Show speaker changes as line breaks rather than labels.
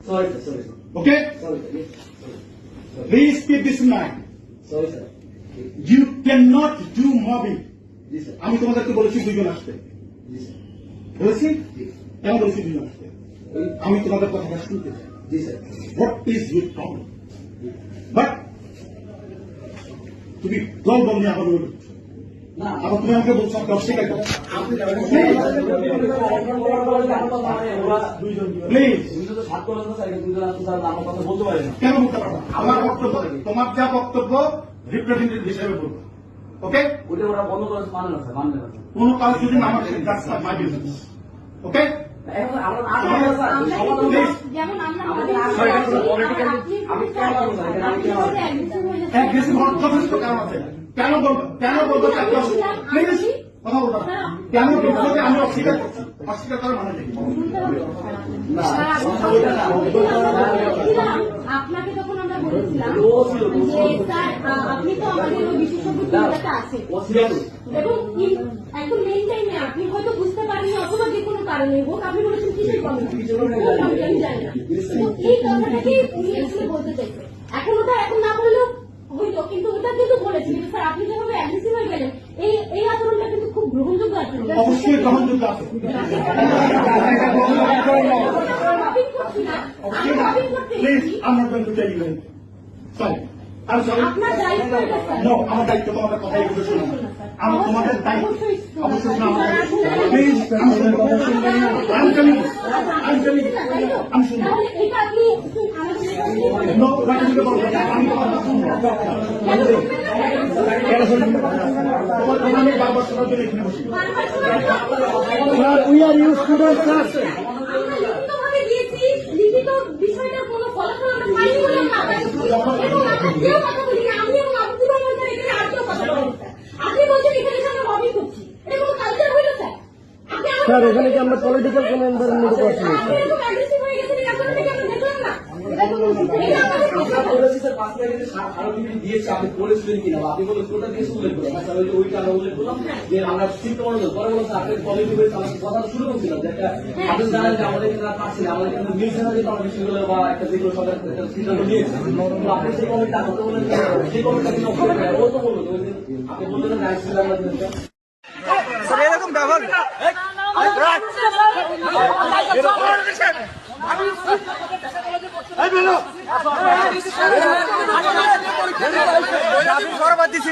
Sorry, sir. Sorry, sir.
Okay?
Sorry, sir. Yes. Sorry.
Please keep this in mind.
Sorry, sir.
You cannot do mobbing.
G sir.
আমি তোমাদেরকে বলেছি দুজন আসতে।
জি sir.
বলেছি?
জি।
কেন বলেছি দুজন আসতে? আমি তোমাদের কথাটা শুনতে চাই।
জি sir.
What is your problem? But তুমি দল বল নিয়ে আবার বলছো।
না,
আবার তুমি আমাকে বলছো আমাকে অস্বীকার করো।
আপনি
প্লিজ
তো সাত করেন না স্যার, দুজন আছে স্যার, আমার কথা বলতে পারেন না।
কেন বলতে পারো না? আমার বক্তব্য তোমার যা বক্তব্য রিপ্রেজেন্টেটিভ হিসেবে বলবো। ওকে?
ওটা ওরা বন্ধ করে মানে না স্যার, মানে না স্যার।
কোন কাজ যদি না আমার that's not my business. ওকে?
এখন আমরা স্যার সমাধান
Please.
যেমন আমরা
আমি কেন বলবো স্যার, এখানে আমি কেন বলবো?
অ্যাগ্রেসিভ হওয়ার যথেষ্ট কারণ আছে। কেন বলবো প্লিজ কথা বলবো না। কেন বলবো যে আমি অস্বীকার করছি? অস্বীকার করার মানে কি?
আপনাকে তখন আমরা বলেছিলাম যে স্যার আপনি তো আমাদের ওই বিশেষজ্ঞ টিমটাতে আছেন এবং এখন মেইন টাইমে আপনি হয়তো বুঝতে পারেননি অথবা যে কোনো কারণে হোক আপনি বলেছেন কিসের কমিটি আমি জানি না। তো এই কথাটাকে উনি আসলে বলতে চাইছেন। এখন ওটা এখন না বললেও হইতো, কিন্তু ওটা কিন্তু বলেছি কিন্তু স্যার আপনি যেভাবে অ্যাগ্রেসিভ হয়ে গেলেন এই আচরণটা কিন্তু খুব গ্রহণযোগ্য আচরণ।
অবশ্যই গ্রহণযোগ্য আছে। Please I'm not going to tell you anything. Sorry. I'm sorry.
আপনার দায়িত্ব এটা স্যার।
No, আমার দায়িত্ব তোমাদের কথা এগুলো শোনা। আমার তোমাদের দায়িত্ব অবশ্যই শোনা আমার দায়িত্ব। প্লিজ আমি শুনবো। I'm telling you. I'm telling you. আমি শুনবো।
তাহলে এটা আপনি আমাদের
No, রাখা দিতে পারবো না। আমি কথা শুনবো। কেন শুনবো? তোমার কথা আমি বারবার শোনার জন্য এখানে বসি।
Sir, we are your students, sir. আমরা লিখিতভাবে দিয়েছি, লিখিত বিষয়টার কোনো ফলাফল আমরা পাইনি বলে আমরা আদায় করছি। এবং আমরা কেউ কথা বলি না, আমি এবং আব্দুর রহমান স্যার এখানে আর কেউ কথা বলেন স্যার। আপনি বলছেন এখানে আমরা লবিং করছি। এটা কোনো কালচার হইল স্যার?
স্যার এখানে কি আমরা পলিটিক্যাল কোন এনভায়রনমেন্ট করছি না
আপনি এরকম অ্যাগ্রেসিভ হয়ে গেছেন এই কারণে থেকে আমরা দেখলাম না। এটা তো এটা আমাদের প্রশ্ন।
বলেছি স্যার 5 মিনিটে স্মারকলিপি দিয়েছি, আপনি পড়েছিলেন কিনা বা আপনি বলে কোনটা দিয়ে উল্লেখ করলাম স্যার, ওইটা আমরা উল্লেখ করলাম যে আমরা চিন্তা করলাম পরে বললাম স্যার আপনার কমিটি হয়েছে, আমাকে কথা শুরু করছিলাম যে একটা আপনি জানেন যে আমাদের কিন্তু পারছি না, আমাদের কিন্তু মিলছে না যে আমরা বিষয়গুলো বা একটা যেগুলো সবাই একটা সিদ্ধান্ত নিয়েছে, তো আপনি সেই কমিটি করতে বলেন সেই কমিটি কিন্তু ও তো বললো আপনি বললেন রাইট ছিল আমরা
স্যার এরকম ব্যবহার করবার দিচ্ছি